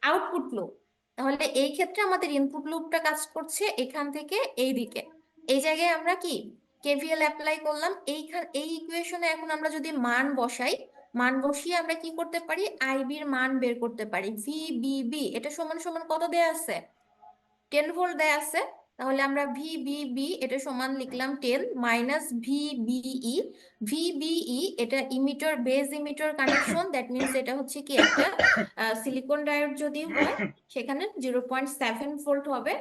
[SPEAKER 1] আউটপুট লুপ। তাহলে এই ক্ষেত্রে আমাদের ইনপুট লুপটা কাজ করছে এখান থেকে এই দিকে। এই জায়গায় আমরা কি কেভিএল অ্যাপ্লাই করলাম। এই ইকুয়েশনে এখন আমরা যদি মান বসাই, মান বসিয়ে আমরা কি করতে পারি? আইবির মান বের করতে পারি। ভিবিবি এটা সমান সমান কত দেয়া আছে? 10 ভোল্ট দেয়া আছে। তাহলে আমরা ভিবিবি এটা সমান লিখলাম 10 মাইনাস ভিবিই। ভিবিই এটা emitter base emitter connection, that means এটা হচ্ছে কি একটা সিলিকন ডায়োড যদি হয় সেখানে 0.7 ভোল্ট হবে।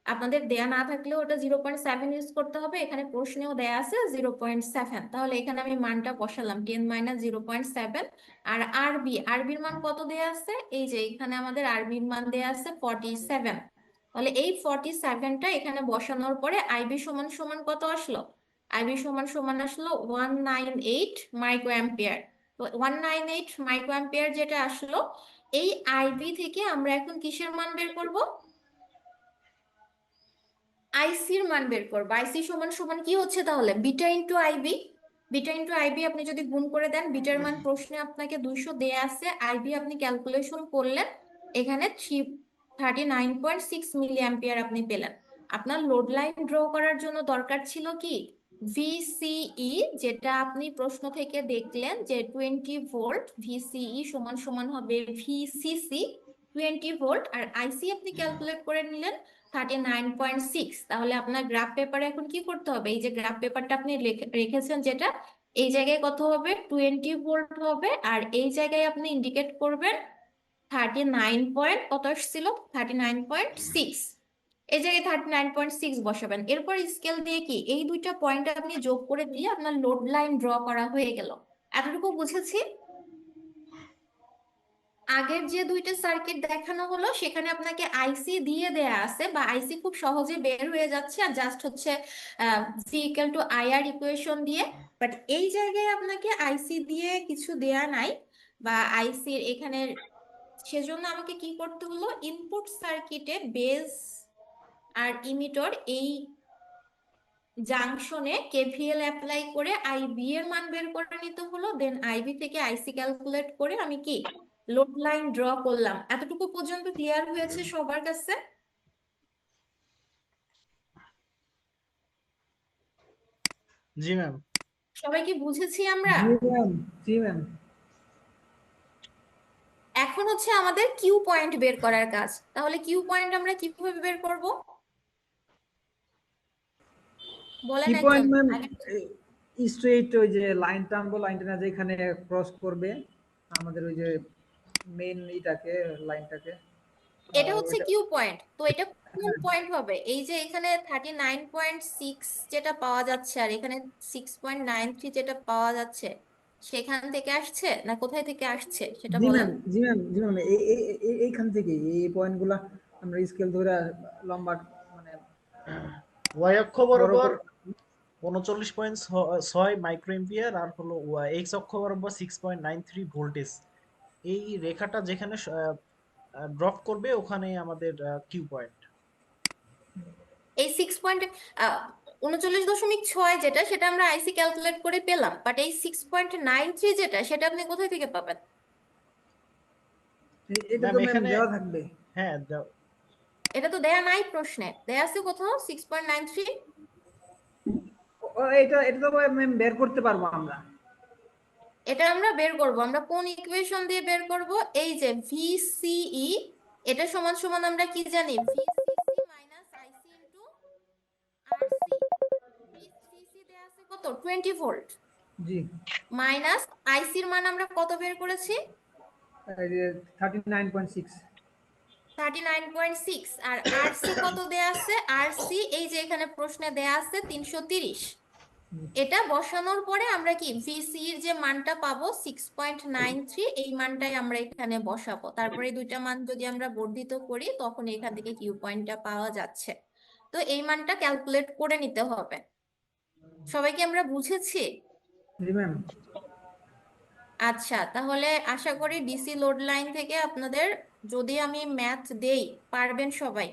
[SPEAKER 1] আপনাদের দেয়া না থাকলেও ওটা 0.7 ইউজ করতে হবে, এখানে প্রশ্নেও দেয়া আছে 0.7। তাহলে এখানে আমি মানটা বসালাম 10 মাইনাস 0.7। আর আরবির মান কত দেয়া আছে? এই যে এখানে আমাদের আরবির মান দেয়া আছে 47। তাহলে এই 47টা এখানে বসানোর পরে আইবি সমান সমান কত আসলো? আইবি সমান সমান আসলো 198 মাইক্রো অ্যাম্পিয়ার। তো 198 মাইক্রো অ্যাম্পিয়ার যেটা আসলো, এই আইবি থেকে আমরা এখন কিসের মান বের করব? আইসির মান বের করবো। আইসি সমান সমান কি হচ্ছে তাহলে? Beta into IB. Beta into IB আপনি যদি গুণ করে দেন, বিটার মান প্রশ্নে আপনাকে 200 দেয়া আছে, আইবি আপনি ক্যালকুলেশন করলেন এখানে 39.6 মিলি অ্যাম্পিয়ার আপনি পেলেন। আপনার লোড লাইন ড্র করার জন্য দরকার ছিল কি? ভিসিই, যেটা আপনি প্রশ্ন থেকে দেখলেন যে 20 ভোল্ট, ভিসিই সমান সমান হবে ভিসিসি 20 ভোল্ট, আর আইসি আপনি ক্যালকুলেট করে নিলেন 39.6। তাহলে আপনার গ্রাফ পেপারে এখন কি করতে হবে? এই যে গ্রাফ পেপারটা আপনি রেখেছেন যেটা, এই জায়গায় কত হবে? 20 ভোল্ট হবে, আর এই জায়গায় আপনি ইন্ডিকেট করবেন 39 পয়েন্ট কত আসছিল? 39.6। এই জায়গায় 39.6 বসাবেন। এরপর স্কেল দিয়ে কি এই দুইটা পয়েন্ট আপনি যোগ করে দিয়ে আপনার লোড লাইন ড্র করা হয়ে গেল। এতটুকু বুঝেছি। আগের যে দুইটা সার্কিট দেখানো হলো সেখানে আপনাকে আইসি দিয়ে দেয়া আছে, বা আইসি খুব সহজে বের হয়ে যাচ্ছে, আর জাস্ট হচ্ছে V equal to IR equation দিয়ে। বাট এই জায়গায় আপনাকে আইসি দিয়ে কিছু দেয়া নাই, বা আইসির এখানে, সেজন্য আমাকে কি করতে হলো? ইনপুট সার্কিটে বেস আর ইমিটর এই জাংশনে কেভিএল অ্যাপ্লাই করে আইবি এর মান বের করে নিতে হলো। দেন আইবি থেকে আইসি ক্যালকুলেট করে আমি কি লোড লাইন ড্র করলাম। এতটুকু পর্যন্ত ক্লিয়ার হয়েছে সবার কাছে?
[SPEAKER 2] জি ম্যাম।
[SPEAKER 1] সবাই কি বুঝেছি আমরা?
[SPEAKER 4] জি ম্যাম, জি ম্যাম।
[SPEAKER 1] এখন হচ্ছে আমাদের কিউ পয়েন্ট বের করার কাজ। তাহলে কিউ পয়েন্ট আমরা কিভাবে বের করব? বলেন
[SPEAKER 4] কি
[SPEAKER 1] একজন
[SPEAKER 4] পয়েন্ট ম্যাম?
[SPEAKER 1] আগে।
[SPEAKER 4] স্ট্রেট ওই যে লাইন টানবো, লাইনটা যেখানে ক্রস করবে আমাদের ওই যে মেইন ইটাকে, লাইনটাকে,
[SPEAKER 1] এটা হচ্ছে
[SPEAKER 4] ওইটা।
[SPEAKER 1] Q point. তো এটা কোন পয়েন্ট হবে? এই যে এখানে 39.6 যেটা পাওয়া যাচ্ছে আর এখানে 6.93 যেটা পাওয়া যাচ্ছে, সেখান থেকে আসছে না কোথায় থেকে আসছে সেটা
[SPEAKER 4] জি
[SPEAKER 1] বলেন।
[SPEAKER 4] ম্যাম, জি ম্যাম, জি ম্যাম, এইখান থেকে এই পয়েন্টগুলা আমরা স্কেল ধরে লম্বা মানে
[SPEAKER 2] ওয়াই অক্ষ
[SPEAKER 4] বড়
[SPEAKER 2] বরাবর
[SPEAKER 4] করে।
[SPEAKER 2] 39.6 মাইক্রো এম্পিয়ার, আর হলো এক্স অক্ষ বরাবর 6.93 ভোল্টেজ। এই রেখাটা যেখানে ড্রপ করবে ওখানে আমাদের কিউ পয়েন্ট।
[SPEAKER 1] এই 39.6 যেটা, সেটা আমরা আইসি ক্যালকুলেট করে পেলাম, বাট এই 6.93 যেটা, সেটা আপনি কোথায় থেকে পাবেন?
[SPEAKER 4] এটা
[SPEAKER 2] ম্যাম
[SPEAKER 4] তো ম্যাম
[SPEAKER 2] এখানে,
[SPEAKER 4] দেওয়া থাকবে।
[SPEAKER 2] হ্যাঁ
[SPEAKER 1] এটা তো দেয়া নাই প্রশ্নে, দেয়া আছে কোথাও 6.93?
[SPEAKER 4] এটা এটা তো ম্যাম বের করতে পারবো আমরা।
[SPEAKER 1] এটা আমরা বের করব। আমরা কোন ইকুয়েশন দিয়ে বের করব? এই যে ভিসিই, এটা সমান সমান আমরা কি জানি? ভিসিসি মাইনাস আইসি ইন্টু আরসি। ভিসিসি দেয়া আছে কত? কত 20 ভোল্ট
[SPEAKER 4] জি
[SPEAKER 1] মাইনাস আইসির মান আমরা কত বের করেছি
[SPEAKER 4] এই যে 39.6
[SPEAKER 1] 39.6 আর আরসি কত দেয়া আছে আরসি এই যে এখানে প্রশ্নে দেয়া আছে 330 এটা বসানোর পরে আমরা কি ভিসি এর যে মানটা পাবো 6.93 এই মানটাই আমরা এখানে বসাবো তারপরে এই দুইটা মান যদি আমরা বর্ধিত করি তখন এখান থেকে কিউ পয়েন্টটা পাওয়া যাচ্ছে তো এই মানটা ক্যালকুলেট করে নিতে হবে সবাইকে আমরা বুঝেছি
[SPEAKER 4] জি ম্যাম
[SPEAKER 1] আচ্ছা তাহলে আশা করি ডিসি লোড লাইন থেকে আপনাদের যদি আমি ম্যাথ দেই পারবেন সবাই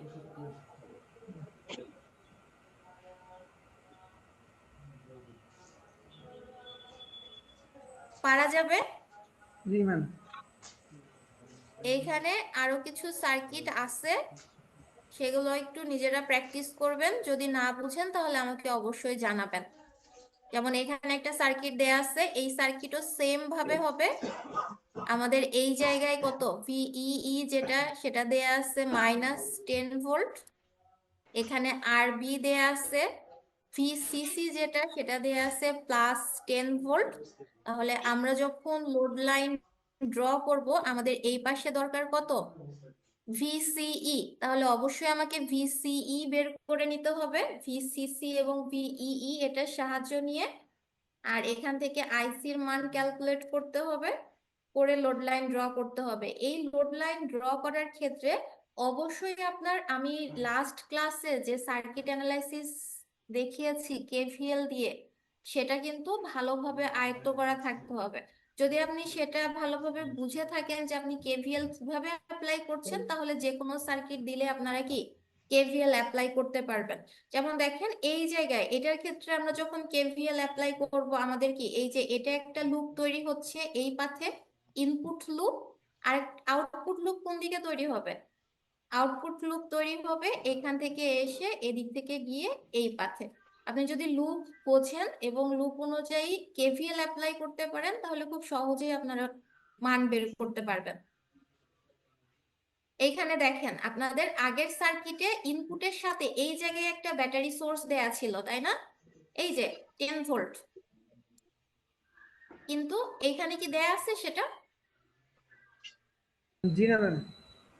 [SPEAKER 1] পারা যাবে
[SPEAKER 4] জি ম্যাম
[SPEAKER 1] এইখানে আরো কিছু সার্কিট আছে সেগুলো একটু নিজেরা প্র্যাকটিস করবেন যদি না বুঝেন তাহলে আমাকে অবশ্যই জানাবেন যেমন এখানে একটা সার্কিট দেয়া আছে এই সার্কিটও সেম ভাবে হবে আমাদের এই জায়গায় কত ভিই যেটা সেটা দেয়া আছে -10 ভোল্ট এখানে আরবি দেয়া আছে ভিসিসি যেটা সেটা দেয়া আছে +10 ভোল্ট তাহলে আমরা যখন লোড লাইন ড্র করব আমাদের এই পাশে দরকার কত ভিসিই তাহলে অবশ্যই আমাকে ভিসিই বের করে নিতে হবে ভিসিসি এবং ভিইই এটার সাহায্য নিয়ে আর এখান থেকে আইসির মান ক্যালকুলেট করতে হবে করে লোড লাইন ড্র করতে হবে এই লোড লাইন ড্র করার ক্ষেত্রে অবশ্যই আপনার আমি লাস্ট ক্লাসে যে সার্কিট অ্যানালাইসিস দেখিয়েছি কেভিএল দিয়ে সেটা কিন্তু ভালোভাবে আয়ত্ত করা থাকতে হবে যদি আপনি সেটা ভালোভাবে বুঝে থাকেন যে আপনি কেভিএল কিভাবে অ্যাপ্লাই করছেন তাহলে যে কোনো সার্কিট দিলে আপনারা কি কেভিএল অ্যাপ্লাই করতে পারবেন যেমন দেখেন এই জায়গায় এটার ক্ষেত্রে আমরা যখন কেভিএল অ্যাপ্লাই করব আমাদের কি এই যে এটা একটা লুপ তৈরি হচ্ছে এই পাথে ইনপুট লুপ আর আউটপুট লুপ কোন দিকে তৈরি হবে আউটপুট লুপ তৈরি হবে এখান থেকে এসে এদিক থেকে গিয়ে এই পাথে আপনি যদি লুপ বোঝেন এবং লুপ অনুযায়ী কেভিএল অ্যাপ্লাই করতে পারেন তাহলে খুব সহজেই আপনারা মান বের করতে পারবেন এইখানে দেখেন আপনাদের আগের সার্কিটে ইনপুটের সাথে এই জায়গায় একটা ব্যাটারি সোর্স দেয়া ছিল তাই না এই যে 10 ভোল্ট কিন্তু এইখানে কি দেয়া আছে সেটা
[SPEAKER 4] জি না ম্যাম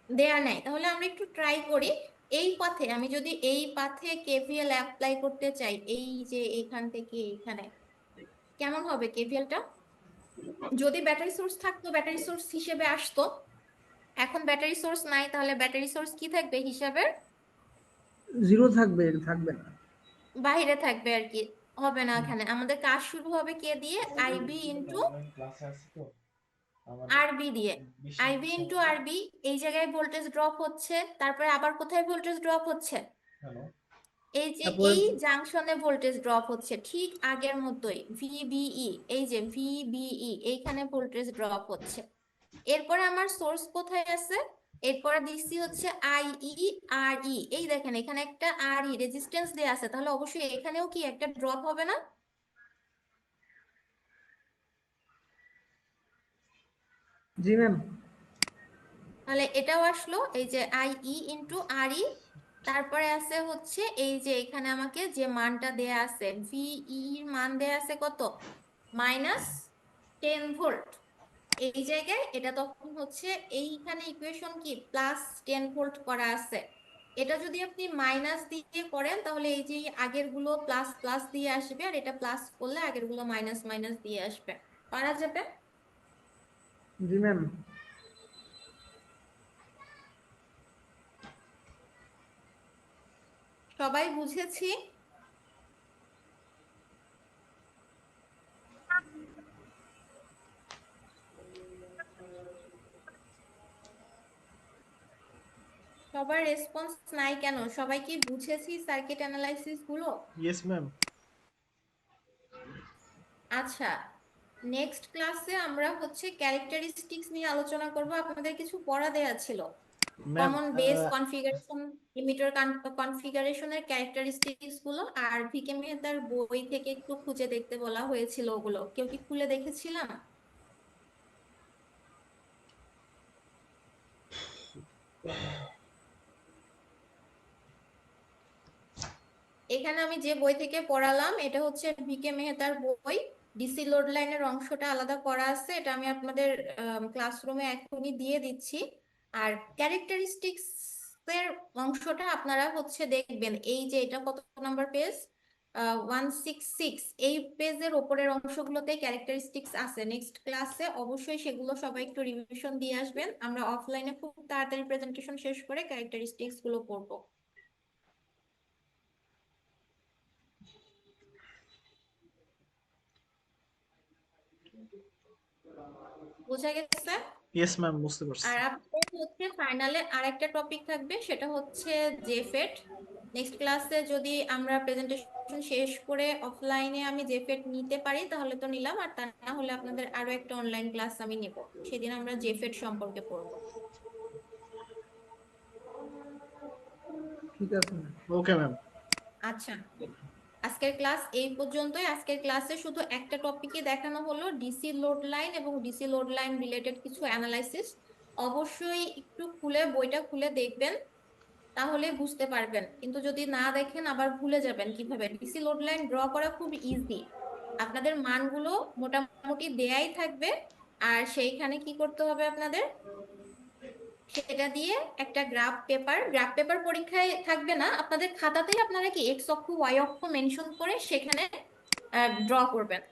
[SPEAKER 1] দেয়া নাই তাহলে আমরা একটু ট্রাই করি এই পথে আমি যদি এই পাথে কেভিএল অ্যাপ্লাই করতে চাই এই যে এখান থেকে এখানে কেমন হবে কেভিএলটা যদি ব্যাটারি সোর্স থাকতো ব্যাটারি সোর্স হিসেবে আসতো এখন ব্যাটারি সোর্স নাই তাহলে ব্যাটারি সোর্স কি থাকবে হিসাবে
[SPEAKER 4] জিরো থাকবে থাকবে না
[SPEAKER 1] বাইরে থাকবে আর কি হবে না এখানে আমাদের কাজ শুরু হবে কে দিয়ে আইবি ইন্টু আরবি দিয়ে আইবি ইন্টু আরবি এই জায়গায় ভোল্টেজ ড্রপ হচ্ছে তারপরে আবার কোথায় ভোল্টেজ ড্রপ হচ্ছে এই যে
[SPEAKER 4] তারপর
[SPEAKER 1] এই জাংশনে ভোল্টেজ ড্রপ হচ্ছে ঠিক আগের মতোই ভিবিই এই যে ভিবিই এইখানে ভোল্টেজ ড্রপ হচ্ছে এরপরে আমার সোর্স কোথায় আছে এরপরে দিচ্ছি হচ্ছে আইই আর ই এই দেখেন এখানে একটা আর ই রেজিস্ট্যান্স দেয়া আছে তাহলে অবশ্যই এখানেও কি একটা ড্রপ হবে না
[SPEAKER 4] জি ম্যাম
[SPEAKER 1] তাহলে এটাও আসলো এই যে আইই ইন্টু আর ই তারপরে আছে হচ্ছে এই যে এখানে আমাকে যে মানটা দেয়া আছে ভিই এর মান দেয়া আছে কত -10 ভোল্ট এই জায়গায় এটা তখন হচ্ছে এইখানে ইকুয়েশন কি +10 ভোল্ট করা আছে এটা যদি আপনি মাইনাস দিয়ে করেন তাহলে এই যে আগের গুলো প্লাস প্লাস দিয়ে আসবে আর এটা প্লাস করলে আগের গুলো মাইনাস মাইনাস দিয়ে আসবে পারা যাবে
[SPEAKER 4] জি ম্যাম
[SPEAKER 1] সবাই বুঝেছি সবার রেসপন্স নাই কেন সবাই কি বুঝেছি সার্কিট অ্যানালাইসিস গুলো
[SPEAKER 2] ইয়েস ম্যাম
[SPEAKER 1] আচ্ছা নেক্সট ক্লাসে আমরা হচ্ছে ক্যারেক্টারিস্টিক্স নিয়ে আলোচনা করব আপনাদের কিছু পড়া দেয়া ছিল
[SPEAKER 2] ma'am
[SPEAKER 1] common base configuration emitter কনফিগারেশনের ক্যারেক্টারিস্টিক্স গুলো আর ভিকে মেহতার বই থেকে একটু খুঁজে দেখতে বলা হয়েছিল ওগুলো কেউ কি খুলে দেখেছিলাম এখানে আমি যে বই থেকে পড়ালাম এটা হচ্ছে ভিকে মেহতার বই। ডিসি লোড লাইনের অংশটা আলাদা করা আছে, এটা আমি আপনাদের ক্লাসরুমে এখনই দিয়ে দিচ্ছি। আর ক্যারেক্টারিস্টিক্স এর অংশটা আপনারা হচ্ছে দেখবেন, এই যে এটা কত নাম্বার পেজ, 166, এই পেজের ওপরের অংশগুলোতে ক্যারেক্টারিস্টিক্স আছে। নেক্সট ক্লাসে অবশ্যই সেগুলো সবাই একটু রিভিশন দিয়ে আসবেন, আমরা অফলাইনে খুব তাড়াতাড়ি প্রেজেন্টেশন শেষ করে ক্যারেক্টারিস্টিক্স গুলো পড়বো। বোঝা গেছে?
[SPEAKER 2] ইয়েস ম্যাম, বুঝতে পারছি।
[SPEAKER 1] আর আপনাদের হচ্ছে ফাইনালে আরেকটা টপিক থাকবে, সেটা হচ্ছে জেফেট। নেক্সট ক্লাসে যদি আমরা প্রেজেন্টেশন শেষ করে অফলাইনে আমি জেফেট নিতে পারি তাহলে তো নিলাম, আর তা না হলে আপনাদের আরো একটা অনলাইন ক্লাস আমি নেব, সেদিন আমরা জেফেট সম্পর্কে পড়বো।
[SPEAKER 4] ঠিক আছে ম্যাম।
[SPEAKER 2] Okay ma'am.
[SPEAKER 1] আচ্ছা, আজকের ক্লাস এই পর্যন্তই। আজকের ক্লাসে শুধু একটা টপিকই দেখানো হলো, ডিসি লোড লাইন এবং ডিসি লোড লাইন রিলেটেড কিছু অ্যানালাইসিস। অবশ্যই একটু খুলে বইটা খুলে দেখবেন, তাহলে বুঝতে পারবেন। কিন্তু যদি না দেখেন আবার ভুলে যাবেন কিভাবে। ডিসি লোড লাইন ড্র করা খুব ইজি, আপনাদের মানগুলো মোটামুটি দেয়াই থাকবে, আর সেইখানে কি করতে হবে আপনাদের, সেটা দিয়ে একটা গ্রাফ পেপার পরীক্ষায় থাকবে না, আপনাদের খাতাতেই আপনারা কি এক্স অক্ষ ওয়াই অক্ষ মেনশন করে সেখানে ড্র করবেন।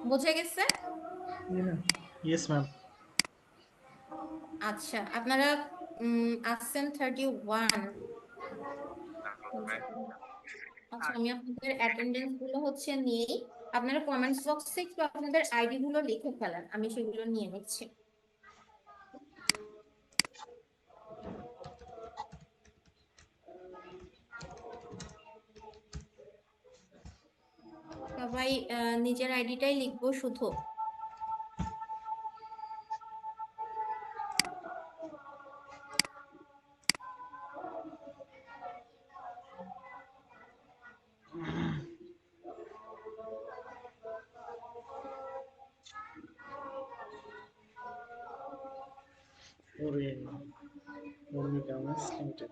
[SPEAKER 1] বুঝে গেছে?
[SPEAKER 4] জি ম্যাম।
[SPEAKER 2] Yes ma'am.
[SPEAKER 1] আচ্ছা, আপনারা আসছেন 31। আচ্ছা, আমি আপনাদের অ্যাটেন্ডেন্স গুলো হচ্ছে নিয়ে, আপনারা কমেন্টস বক্সে একটু আপনাদের আইডি গুলো লিখে ফেলেন, আমি সেগুলো নিয়ে নিচ্ছি। সবাই নিজের আইডিটাই লিখবো শুধু।
[SPEAKER 2] ওরে, উর্মি গার্মেন্টস লিমিটেড।